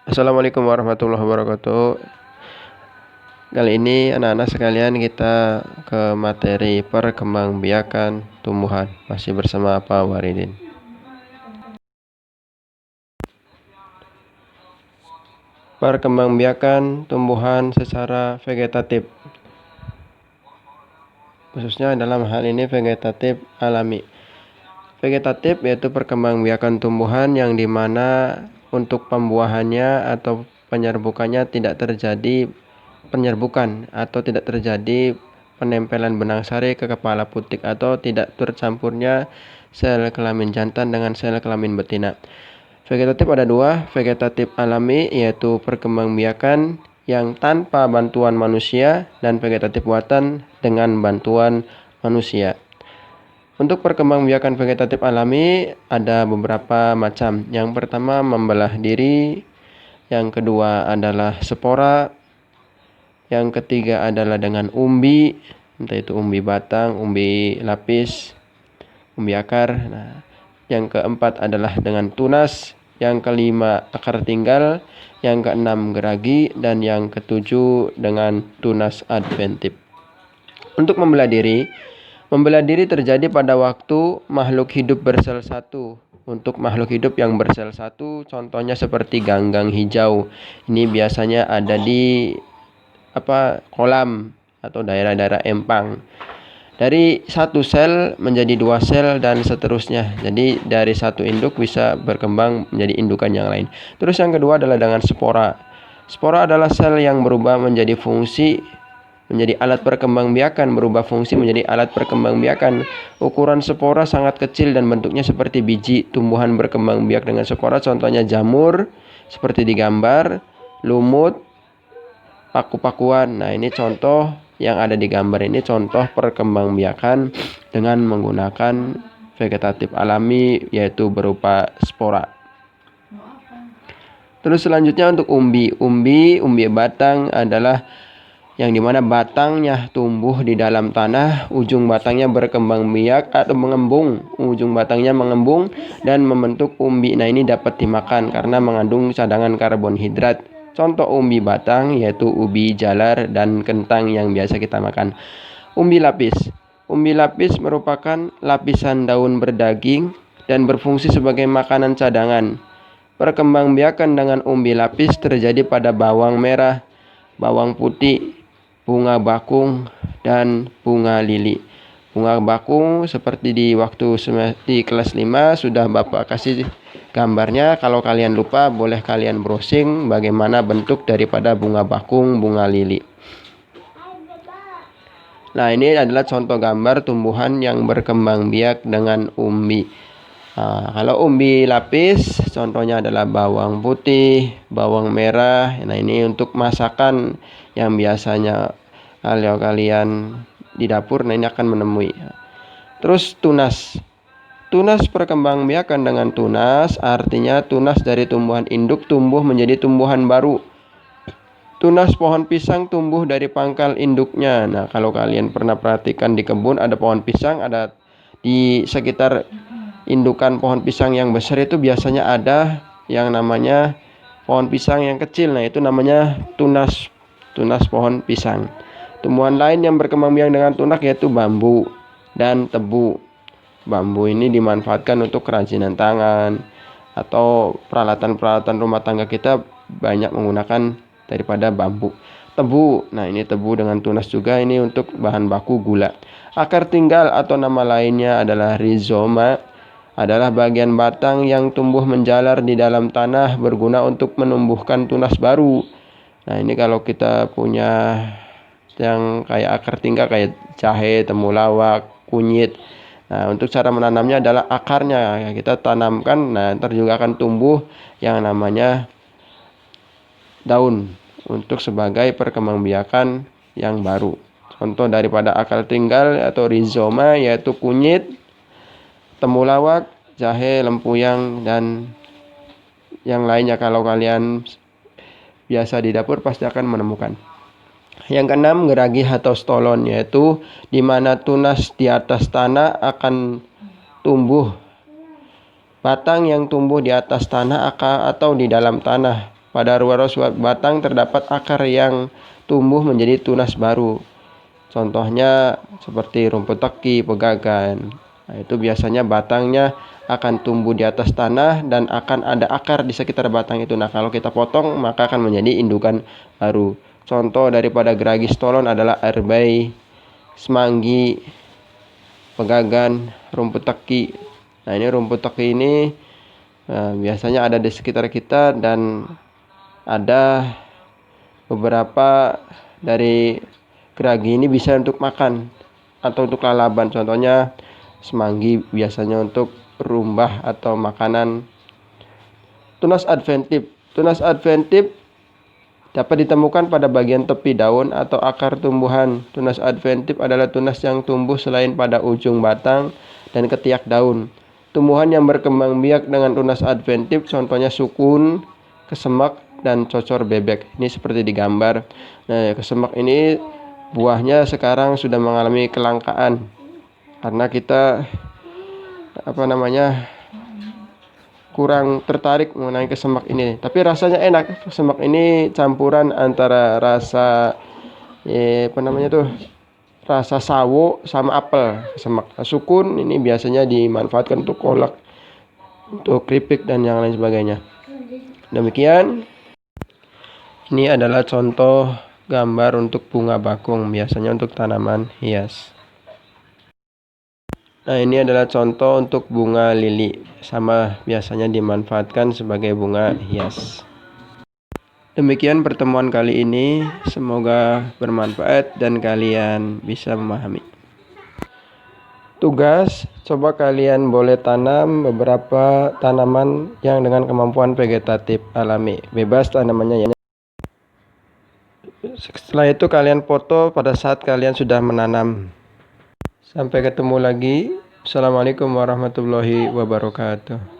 Assalamualaikum warahmatullahi wabarakatuh. Kali ini anak-anak sekalian kita ke materi perkembangbiakan tumbuhan. Masih bersama Pak Waridin. Perkembangbiakan tumbuhan secara vegetatif, khususnya dalam hal ini vegetatif alami. Vegetatif yaitu perkembangbiakan tumbuhan yang dimana untuk pembuahannya atau penyerbukannya tidak terjadi penyerbukan atau tidak terjadi penempelan benang sari ke kepala putik atau tidak tercampurnya sel kelamin jantan dengan sel kelamin betina. Vegetatif ada dua, vegetatif alami yaitu perkembangbiakan yang tanpa bantuan manusia dan vegetatif buatan dengan bantuan manusia. Untuk perkembangbiakan vegetatif alami ada beberapa macam. Yang pertama membelah diri, yang kedua adalah spora, yang ketiga adalah dengan umbi, entah itu umbi batang, umbi lapis, umbi akar. Nah, yang keempat adalah dengan tunas, yang kelima akar tinggal, yang keenam geragi, dan yang ketujuh dengan tunas adventif. Untuk membelah diri terjadi pada waktu makhluk hidup bersel satu. Untuk makhluk hidup yang bersel satu, contohnya seperti ganggang hijau. Ini biasanya ada di kolam atau daerah-daerah empang. Dari satu sel menjadi dua sel dan seterusnya. Jadi dari satu induk bisa berkembang menjadi indukan yang lain. Terus yang kedua adalah dengan spora. Spora adalah sel yang berubah menjadi alat perkembangbiakan, berubah fungsi menjadi alat perkembangbiakan. Ukuran spora sangat kecil dan bentuknya seperti biji tumbuhan berkembang biak dengan spora, contohnya jamur seperti di gambar, lumut, paku-pakuan. Nah, ini contoh yang ada di gambar ini, contoh perkembangbiakan dengan menggunakan vegetatif alami yaitu berupa spora. Terus selanjutnya untuk umbi batang adalah yang dimana batangnya tumbuh di dalam tanah, ujung batangnya berkembang biak atau mengembung, dan membentuk umbi. Nah, ini dapat dimakan karena mengandung cadangan karbonhidrat. Contoh umbi batang yaitu ubi jalar dan kentang yang biasa kita makan. Umbi lapis merupakan lapisan daun berdaging dan berfungsi sebagai makanan cadangan. Perkembangbiakan dengan umbi lapis terjadi pada bawang merah, bawang putih, bunga bakung, dan bunga lili. Bunga bakung seperti di kelas 5 sudah Bapak kasih gambarnya. Kalau kalian lupa boleh kalian browsing bagaimana bentuk daripada bunga bakung, bunga lili. Nah, ini adalah contoh gambar tumbuhan yang berkembang biak dengan umbi. Nah, kalau umbi lapis contohnya adalah bawang putih, bawang merah. Nah, ini untuk masakan yang biasanya kalau kalian di dapur, nah ini akan menemui. Terus tunas perkembangbiakan dengan tunas artinya tunas dari tumbuhan induk tumbuh menjadi tumbuhan baru. Tunas pohon pisang tumbuh dari pangkal induknya. Nah, kalau kalian pernah perhatikan di kebun ada pohon pisang, ada di sekitar indukan pohon pisang yang besar itu biasanya ada yang namanya pohon pisang yang kecil. Nah, itu namanya tunas pohon pisang. Tumbuhan lain yang berkembang biak dengan tunas yaitu bambu dan tebu. Bambu ini dimanfaatkan untuk kerajinan tangan atau peralatan-peralatan rumah tangga kita banyak menggunakan daripada bambu. Tebu, nah ini tebu dengan tunas juga, ini untuk bahan baku gula. Akar tinggal atau nama lainnya adalah rizoma, adalah bagian batang yang tumbuh menjalar di dalam tanah berguna untuk menumbuhkan tunas baru. Nah, ini kalau kita punya yang kayak akar tinggal kayak jahe, temulawak, kunyit. Nah, untuk cara menanamnya adalah akarnya kita tanamkan. Nah, ntar juga akan tumbuh yang namanya daun untuk sebagai perkembangbiakan yang baru. Contoh daripada akar tinggal atau rizoma yaitu kunyit, temulawak, jahe, lempuyang, dan yang lainnya. Kalau kalian biasa di dapur pasti akan menemukan. Yang keenam, geragi atau stolon, yaitu di mana tunas di atas tanah akan tumbuh. Batang yang tumbuh di atas tanah atau di dalam tanah Pada ruas batang terdapat akar yang tumbuh menjadi tunas baru. Contohnya seperti rumput teki, pegagan. Nah, itu biasanya batangnya akan tumbuh di atas tanah dan akan ada akar di sekitar batang itu. Nah, kalau kita potong maka akan menjadi indukan baru. Contoh daripada geragi stolon adalah airbai, semanggi, pegagan, rumput teki. Nah, ini rumput teki ini biasanya ada di sekitar kita dan ada beberapa dari geragi ini bisa untuk makan atau untuk lalaban. Contohnya semanggi biasanya untuk rumbah atau makanan. Tunas adventif. Tunas adventif dapat ditemukan pada bagian tepi daun atau akar tumbuhan. Tunas adventif adalah tunas yang tumbuh selain pada ujung batang dan ketiak daun. Tumbuhan yang berkembang biak dengan tunas adventif contohnya sukun, kesemak, dan cocor bebek. Ini seperti di gambar. Nah, kesemak ini buahnya sekarang sudah mengalami kelangkaan karena kita kurang tertarik mengenai kesemak ini. Tapi rasanya enak. Kesemak ini campuran antara rasa rasa sawo sama apel. Kesemak. Sukun ini biasanya dimanfaatkan untuk kolak, untuk keripik dan yang lain sebagainya. Demikian. Ini adalah contoh gambar untuk bunga bakung, biasanya untuk tanaman hias. Nah, ini adalah contoh untuk bunga lili, sama biasanya dimanfaatkan sebagai bunga hias. Demikian pertemuan kali ini, semoga bermanfaat dan kalian bisa memahami. Tugas, coba kalian boleh tanam beberapa tanaman yang dengan kemampuan vegetatif alami, bebas tanamannya ya. Setelah itu kalian foto pada saat kalian sudah menanam. Sampai ketemu lagi. Assalamualaikum warahmatullahi wabarakatuh.